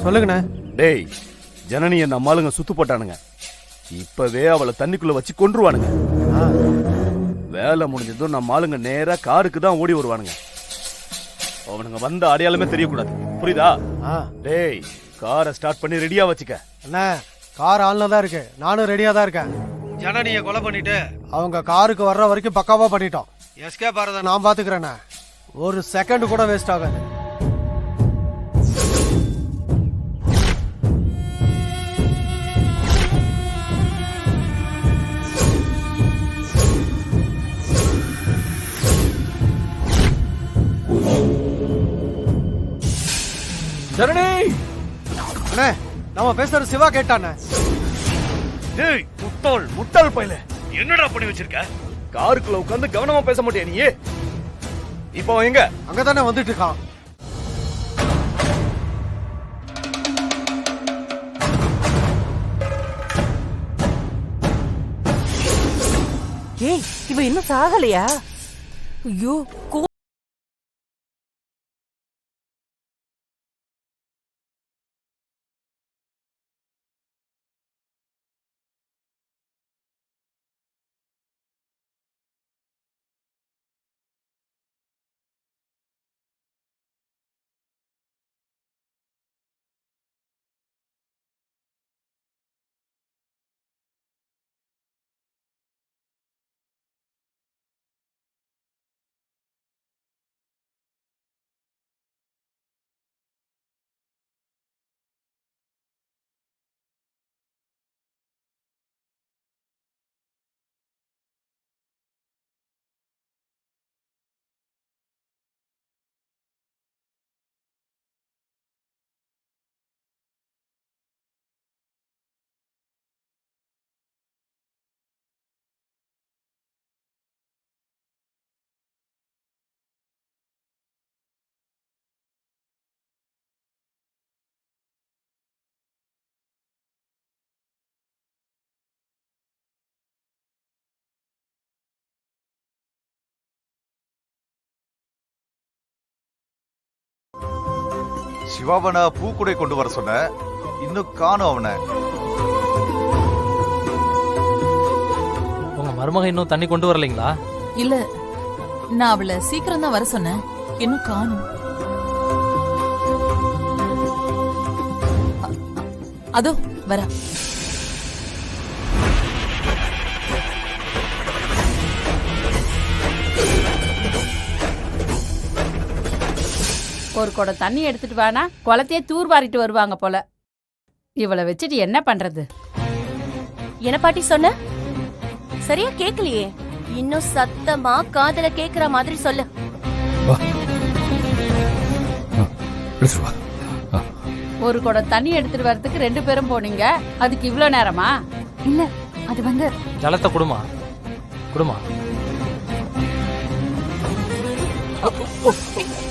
சொல்லுங்கண்ணே. டேய், ஜனனிய நம்ம ஆளுங்க சுத்து போட்டானுங்க. இப்பவே அவளை தண்ணிக்குள்ள வச்சு கொன்றுவானுங்க. வேலை முடிஞ்சதும் நம்ம ஆளுங்க நேரா காருக்கு தான் ஓடி வருவானுங்க. அவனுங்க வந்த அடையாளமே தெரியக்கூடாது, புரியுதா? டேய், காரை ஸ்டார்ட் பண்ணி ரெடியா வச்சுக்க. அண்ணா, கார் ஆன்ல தான் இருக்கு, நானும் ரெடியா தான் இருக்கேன். ஜனனியை கொலை பண்ணிட்டு அவங்க காருக்கு வர்ற வரைக்கும் பக்காவா பண்ணிட்டோம். எஸ்கேப் ஆறத நான் பாத்துக்கிறேண்ணே. ஒரு செகண்ட் கூட வேஸ்ட் ஆகாது. ஜனனி, அண்ணே, நம்ம பேசுறது சிவா கேட்டானே. டேய் முட்டாள் பையல, என்னடா பண்ணி வச்சிருக்க? காருக்குள்ள உட்கார்ந்து கவனமா பேச மாட்டியா நீ? இப்போ எங்க? அங்கதானே வந்துட்டு இருக்கான். ஏய், இவ இன்னும் சாகலையா? ஐயோ, சிவாவனை பூக்குடை கொண்டு வர சொன்ன, இன்னும் காணும் அவனை. உங்க மருமக இன்னும் தண்ணி கொண்டு வரலைங்களா? இல்ல, நான் அவளை சீக்கிரம் தான் வர சொன்னேன், இன்னும் காணும். அதோ வர. ஒரு குடம் தண்ணி எடுத்துட்டு வானா குளத்தையே தூர்வாரிட்டு வருவாங்க போல. இவளை வச்சுட்டு என்ன பண்றது? என்ன பாட்டி சொன்ன? சரியா கேக்கலையே. இன்னும் சத்தமா காதல கேக்குற மாதிரி சொல்லு. ஒரு குடம் தண்ணி எடுத்துட்டு வரதுக்கு 2 பேரும் போனீங்க, அதுக்கு இவ்ளோ நேரமா? இல்ல, அது வந்து ஜலத்தை குடுமா குடுமா.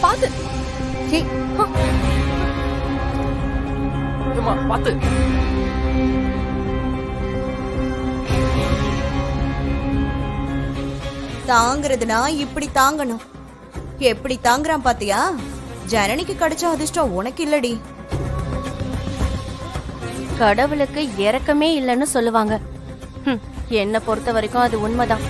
பாத்து பாத்து. தாங்கிறதுனா இப்படி தாங்கணும். எப்படி தாங்குறான் பாத்தியா? ஜனனிக்கு கிடைச்ச அதிர்ஷ்டம் உனக்கு இல்லடி. கடவுளுக்கு இரக்கமே இல்லைன்னு சொல்லுவாங்க. என்ன பொறுத்த வரைக்கும் அது உண்மைதான்.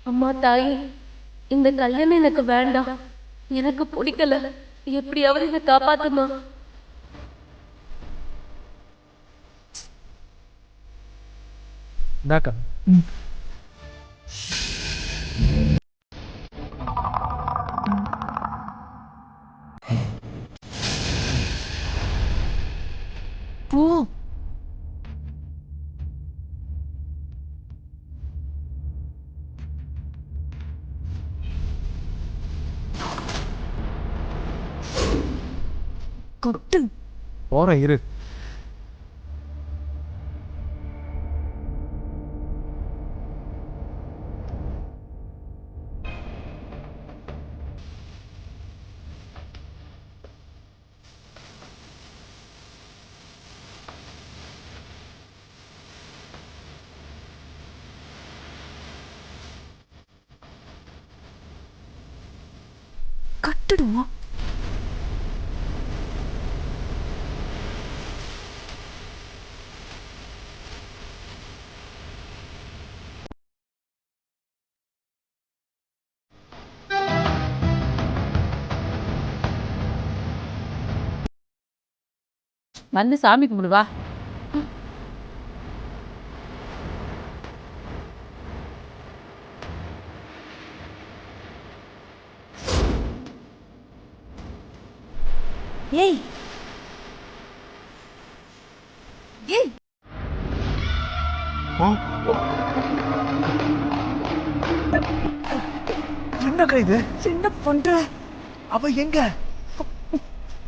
அம்மா தாயே, இந்த கல்யாணம் எனக்கு வேண்டாம், எனக்கு பிடிக்கல, எப்படியாவது இதை காப்பாத்துமா. போறேன் இரு. விட்டுடுமா? வந்து சாமி கும்பிடு வா. ஏய் ஏய் என்னக்கா இது? என்ன பண்ற? அவ எங்க?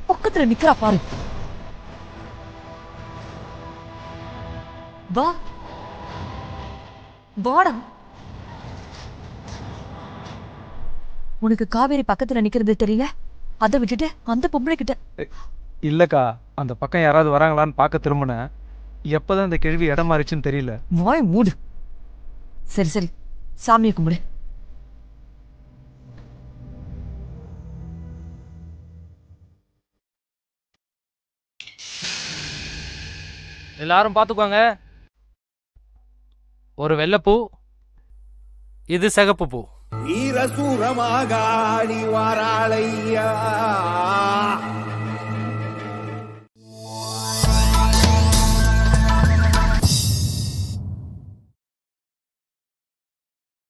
பக்கத்துல நிக்கிறா பாரு. வா வாடா. உனக்கு காவேரி பக்கத்துல நிக்கிறது தெரியல? அதை விட்டுட்டு அந்த பொம்பளை கிட்ட. இல்லக்கா, அந்த பக்கம் யாராவது வராங்களான்னு பார்க்க திரும்பினேன். எப்பதான் இந்த கேள்வி இடம் மாறிச்சுன்னு தெரியல. வாய் மூடு. சரி சரி, சாமியை கும்பிடு. எல்லாரும் பார்த்துக்கோங்க. ஒரு வெள்ளைப்பூ, இது சிகப்பு பூ. வீரசூரமாக ஆடி வாராளையா